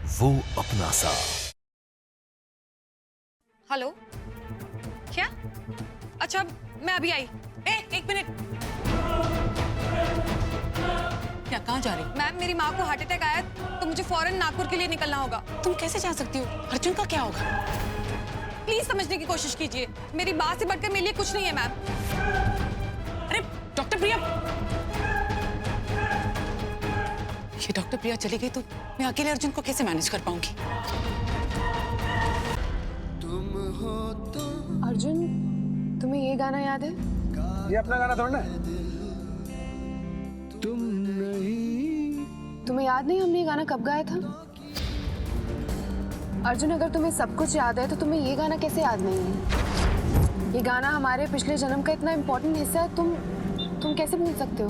वो अपना सा। हेलो, क्या? अच्छा, मैं अभी आई। एक मिनट। क्या, कहाँ जा रही? मैम, मेरी माँ को हार्ट अटैक आया तो मुझे फौरन नागपुर के लिए निकलना होगा। तुम कैसे जा सकती हो? अर्जुन का क्या होगा? प्लीज समझने की कोशिश कीजिए। मेरी माँ से बढ़कर मेरे लिए कुछ नहीं है मैम। अरे डॉक्टर प्रिया, ये डॉक्टर प्रिया चली गई तो मैं अकेले अर्जुन को कैसे मैनेज कर पाऊंगी? अर्जुन, तुम्हें ये गाना याद है? ये अपना गाना थोड़ा ना है। तुम्हें याद नहीं हमने ये गाना कब गाया था? अर्जुन, अगर तुम्हें सब कुछ याद है तो तुम्हें ये गाना कैसे याद नहीं है? ये गाना हमारे पिछले जन्म का इतना इम्पोर्टेंट हिस्सा है, तुम कैसे भूल सकते हो?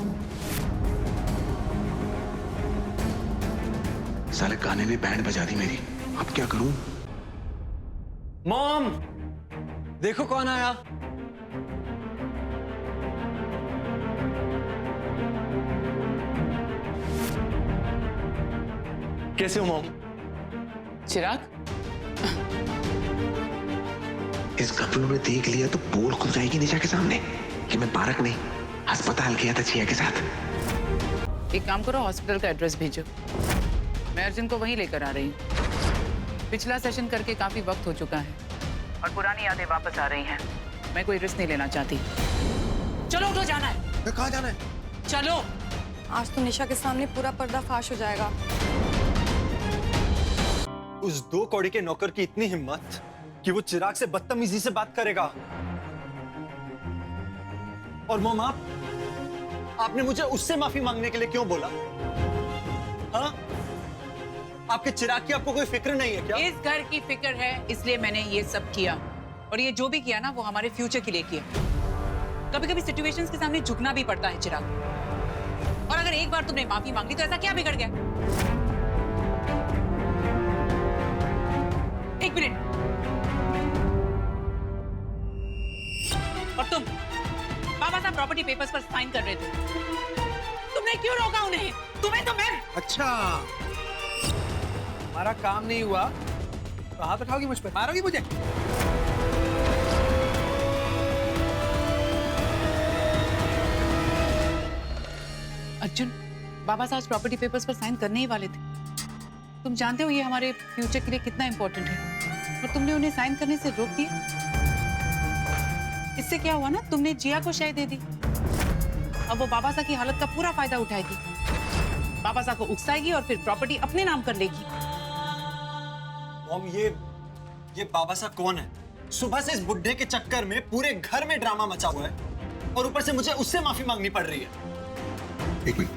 साले गाने ने बैंड बजा दी मेरी, अब क्या करूं? मॉम, देखो कौन आया। कैसे हो मॉम? चिराग, इस गफलू ने देख लिया तो बोल खुल जाएगी निशा के सामने कि मैं पार्क नहीं अस्पताल गया था छिया के साथ। एक काम करो, हॉस्पिटल का एड्रेस भेजो, मैं अर्जुन को वहीं लेकर आ रही हूँ। पिछला सेशन करके काफी वक्त हो चुका है और पुरानी यादें वापस आ रही हैं। मैं कोई रिस्क नहीं लेना चाहती। चलो उठो, जाना है। कहाँ जाना है? चलो। आज तो निशा के सामने पूरा पर्दा फाश हो जाएगा। उस 2 कौड़ी के नौकर की इतनी हिम्मत कि वो चिराग से बदतमीजी से बात करेगा। और मॉम, आपने मुझे उससे माफी मांगने के लिए क्यों बोला? हाँ? आपके चिराग की आपको कोई फिक्र नहीं है क्या? इस घर की फिक्र है, इसलिए मैंने ये सब किया। और ये जो भी किया ना, वो हमारे फ्यूचर के लिए किया। कभी कभी सिचुएशंस के सामने झुकना भी पड़ता है चिराग। और अगर एक बार तुमने माफी मांग ली तो ऐसा क्या बिगड़ गया? एक मिनट। और तुम बाबा साहब प्रॉपर्टी पेपर्स पर साइन कर रहे थे, तुमने क्यों रोका उन्हें? तुम्हें तो मैं। अच्छा, हमारा काम नहीं हुआ तो हाथ उठाओगी मुझ पर, मारोगी मुझे? अर्जुन, बाबा साहब प्रॉपर्टी पेपर्स पर साइन करने ही वाले थे। तुम जानते हो ये हमारे फ्यूचर के लिए कितना इंपॉर्टेंट है, और तुमने उन्हें साइन करने से रोक दिया। इससे क्या हुआ ना, तुमने जिया को शय दे दी। अब वो बाबा साहब की हालत का पूरा फायदा उठाएगी, बाबा साहब को उकसाएगी और फिर प्रॉपर्टी अपने नाम कर लेगी। मॉम, ये बाबा साहब कौन है? सुबह से इस बुड्ढे के चक्कर में पूरे घर में ड्रामा मचा हुआ है और ऊपर से मुझे उससे माफी मांगनी पड़ रही है। एक मिनट।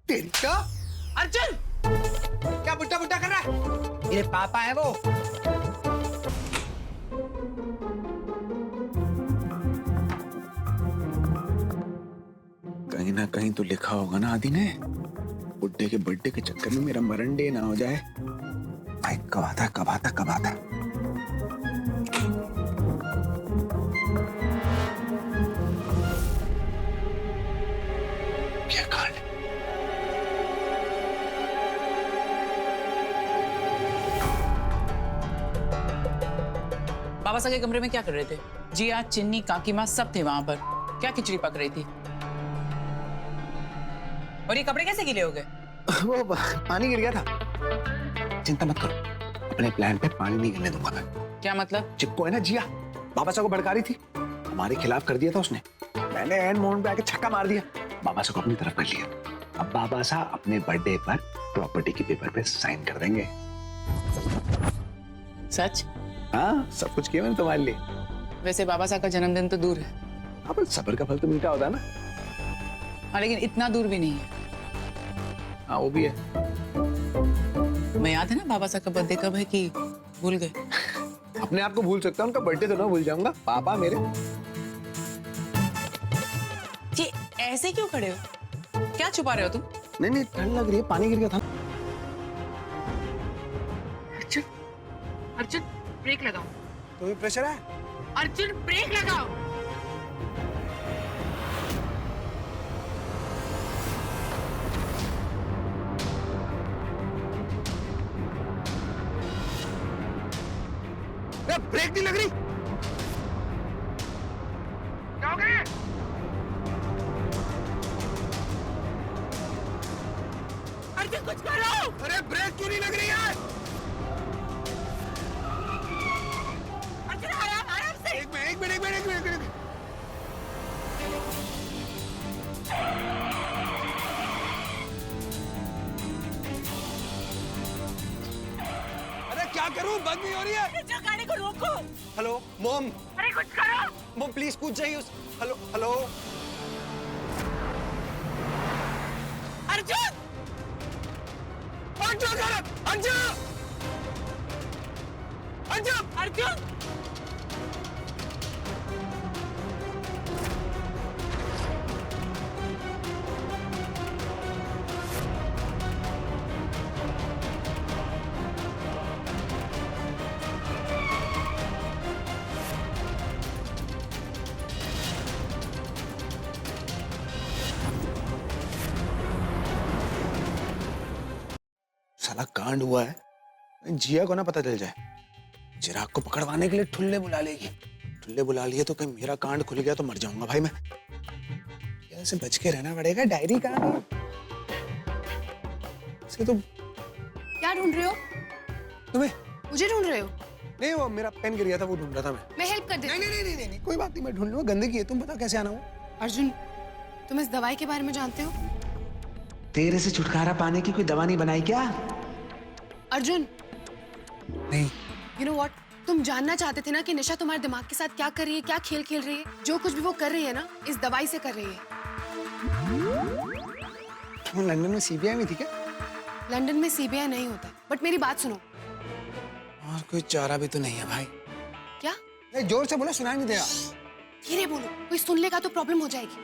तेरी का? अर्जुन, क्या बुड्ढा बुड्ढा कर रहा है? मेरे पापा है वो। कहीं ना कहीं तो लिखा होगा ना आदि ने, बुड्ढे के बर्थडे के चक्कर में मेरा मरण डे ना हो जाए। भाई कब आता कब आता कब आता। क्या कांड? बाबा साहब के कमरे में क्या कर रहे थे? जिया, चिन्नी, काकी माँ सब थे वहां पर। क्या खिचड़ी पक रही थी? और ये कपड़े कैसे गीले हो गए? वो पानी गिर गया था। चिंता मत करो, अपने प्लान पे पानी नहीं गिरने दूंगा मैं। क्या मतलब? चिपको है ना जिया, बाबा साहब को भड़का रही थी, हमारे खिलाफ कर दिया था उसने। मैंने एंड मोमेंट पे आके छक्का मार दिया, बाबा साहब को अपनी तरफ कर लिया। अब बाबा साहब अपने बर्थडे पर प्रॉपर्टी के पेपर पे साइन कर देंगे। सच? हाँ, सब कुछ किया मैंने तुम्हारे लिए। वैसे बाबा साहब का जन्मदिन तो दूर है। हाँ, पर सब्र का फल तो मीठा होता है ना। हाँ, लेकिन इतना दूर भी नहीं है। हाँ, वो भी है। मैं याद है ना बाबा साहब का बर्थडे कब है कि भूल गए? अपने आप को भूल सकता हूँ, उनका बर्थडे तो ना भूल जाऊंगा। पापा मेरे। ये ऐसे क्यों खड़े हो? क्या छुपा रहे हो तुम? नहीं नहीं, ठंड लग रही है, पानी गिर गया था। अर्जुन, अर्जुन ब्रेक लगाओ। तुम्हें प्रेशर है? अर्जुन ब्रेक लगाओ। अरे ब्रेक नहीं लग रही। क्या हो गया? अर्जुन कुछ करो। अरे ब्रेक क्यों नहीं लग रही है? अर्जुन आराम आराम से। एक मिनट। अरे क्या करूं, बंद नहीं हो रही है। जो गाड़ी को रोको। हेलो मॉम, अरे कुछ करो। मॉम प्लीज कूद जाइए उस। हेलो हेलो अर्जुन अर्जुन साला कांड हुआ है, जिया को ना पता चल जाए। चिराग को पकड़वाने के लिए ठुल्ले बुला लेगी। ठुल्ले बुला लिए तो कहीं मेरा कांड खुल गया तो मर जाऊंगा भाई मैं। ऐसे बच के रहना पड़ेगा। डायरी कहाँ है? इसे तो क्या ढूंढ रहे हो? तुम्हें मुझे ढूंढ रहे हो? नहीं, वो मेरा पेन गिर गया था, वो ढूंढ रहा था मैं। मैं हेल्प कर देती नहीं, कोई बात नहीं, मैं ढूंढ लूंगा। गंदगी है, तुम बता कैसे आना हो। हूँ। अर्जुन, तुम इस दवाई के बारे में जानते हो? तेरे से छुटकारा पाने की कोई दवा नहीं बनाई क्या? अर्जुन, नहीं। यू नो व्हाट, तुम जानना चाहते थे ना कि निशा तुम्हारे दिमाग के साथ क्या कर रही है, क्या खेल खेल रही है। जो कुछ भी वो कर रही है ना, इस दवाई से कर रही है। तुम लंदन में सीबीआई में थी क्या? लंदन में सीबीआई नहीं होता, बट मेरी बात सुनो। और कोई चारा भी तो नहीं है भाई। क्या? नहीं, जोर से बोलो, सुनाई नहीं देगा। धीरे बोलो, कोई सुन लेगा तो प्रॉब्लम हो जाएगी।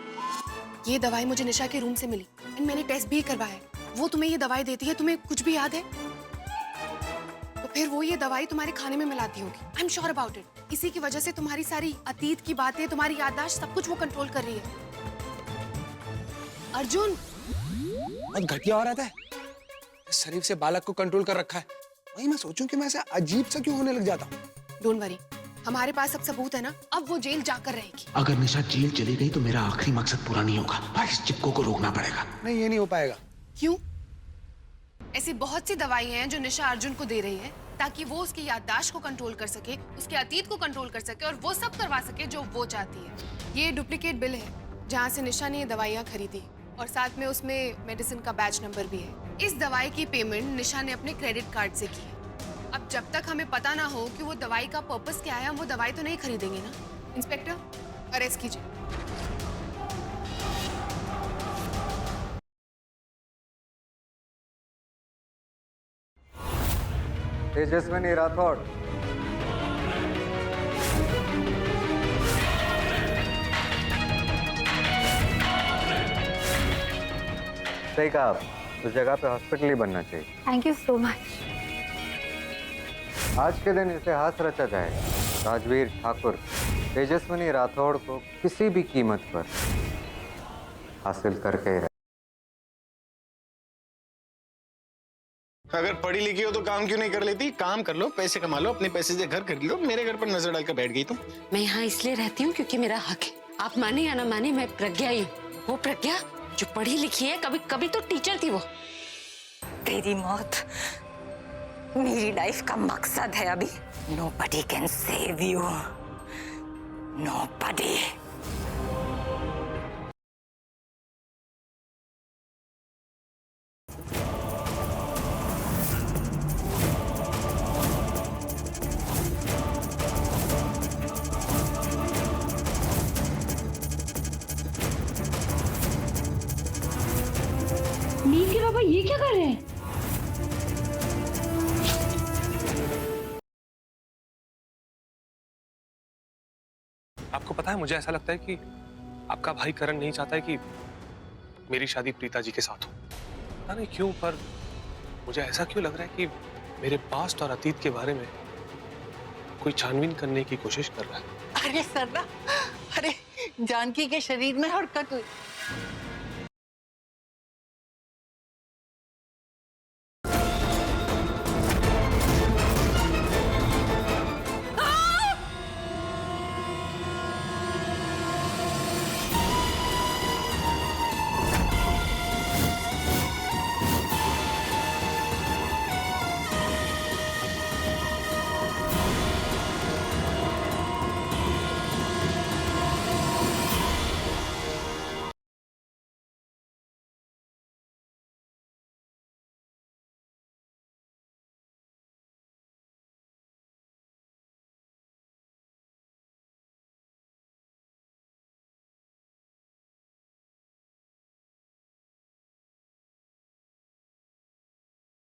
ये दवाई मुझे निशा के रूम से मिली एंड मैंने टेस्ट भी करवाया है। वो तुम्हें ये दवाई देती है, तुम्हें कुछ भी याद है तो फिर वो ये दवाई तुम्हारे खाने में मिलाती होगी। I am sure about it. इसी की वजह से तुम्हारी सारी अतीत की बातें, तुम्हारी याददाश्त, सब कुछ वो कंट्रोल कर रही है। अर्जुन, बहुत घटिया हो रहा है। इस शरीफ से बालक को कंट्रोल कर रखा है। वही मैं सोचूं कि मैं ऐसा अजीब सा क्यों होने लग जाता हूँ। डोंट वरी, हमारे पास सब सबूत है ना। अब वो जेल जाकर रहेगी। अगर निशा जेल चली गई तो मेरा आखिरी मकसद पूरा नहीं होगा भाई। इस चिपको को रोकना पड़ेगा। नहीं, ये नहीं हो पाएगा। क्यों? ऐसी बहुत सी दवाई हैं जो निशा अर्जुन को दे रही है ताकि वो उसकी याददाश्त को कंट्रोल कर सके, उसके अतीत को कंट्रोल कर सके और वो सब करवा सके जो वो चाहती है। ये डुप्लीकेट बिल है जहाँ से निशा ने ये दवाइयाँ खरीदी और साथ में उसमें मेडिसिन का बैच नंबर भी है। इस दवाई की पेमेंट निशा ने अपने क्रेडिट कार्ड से की है। अब जब तक हमें पता ना हो कि वो दवाई का पर्पस क्या है, हम वो दवाई तो नहीं खरीदेंगे ना। इंस्पेक्टर, अरेस्ट कीजिए। तेजस्विनी राठौड़, सही कहा आप। उस जगह पे हॉस्पिटल ही बनना चाहिए। Thank you so much. आज के दिन इतिहास रचा जाएगा। राजवीर ठाकुर तेजस्विनी राठौड़ को किसी भी कीमत पर हासिल करके ही रहे। अगर पढ़ी लिखी हो तो काम क्यों नहीं कर लेती? काम कर लो, पैसे कमा लो, अपने पैसे से घर खरीद लो। मेरे घर पर नजर डालकर बैठ गई तुम। मैं यहाँ इसलिए रहती हूँ क्योंकि मेरा हक है। आप माने या ना माने, मैं प्रज्ञा ही हूँ। वो प्रज्ञा जो पढ़ी लिखी है, कभी कभी तो टीचर थी वो। तेरी मौत मेरी लाइफ का मकसद है अभी। Nobody can save you. Nobody. नील के पापा ये क्या कर रहे हैं? आपको पता है, मुझे ऐसा लगता है कि आपका भाई करण नहीं चाहता है कि मेरी शादी प्रीता जी के साथ हो। पता नहीं क्यों, पर मुझे ऐसा क्यों लग रहा है कि मेरे पास्ट और अतीत के बारे में कोई छानबीन करने की कोशिश कर रहा है। अरे सरना, अरे जानकी के शरीर में हरकत हुई।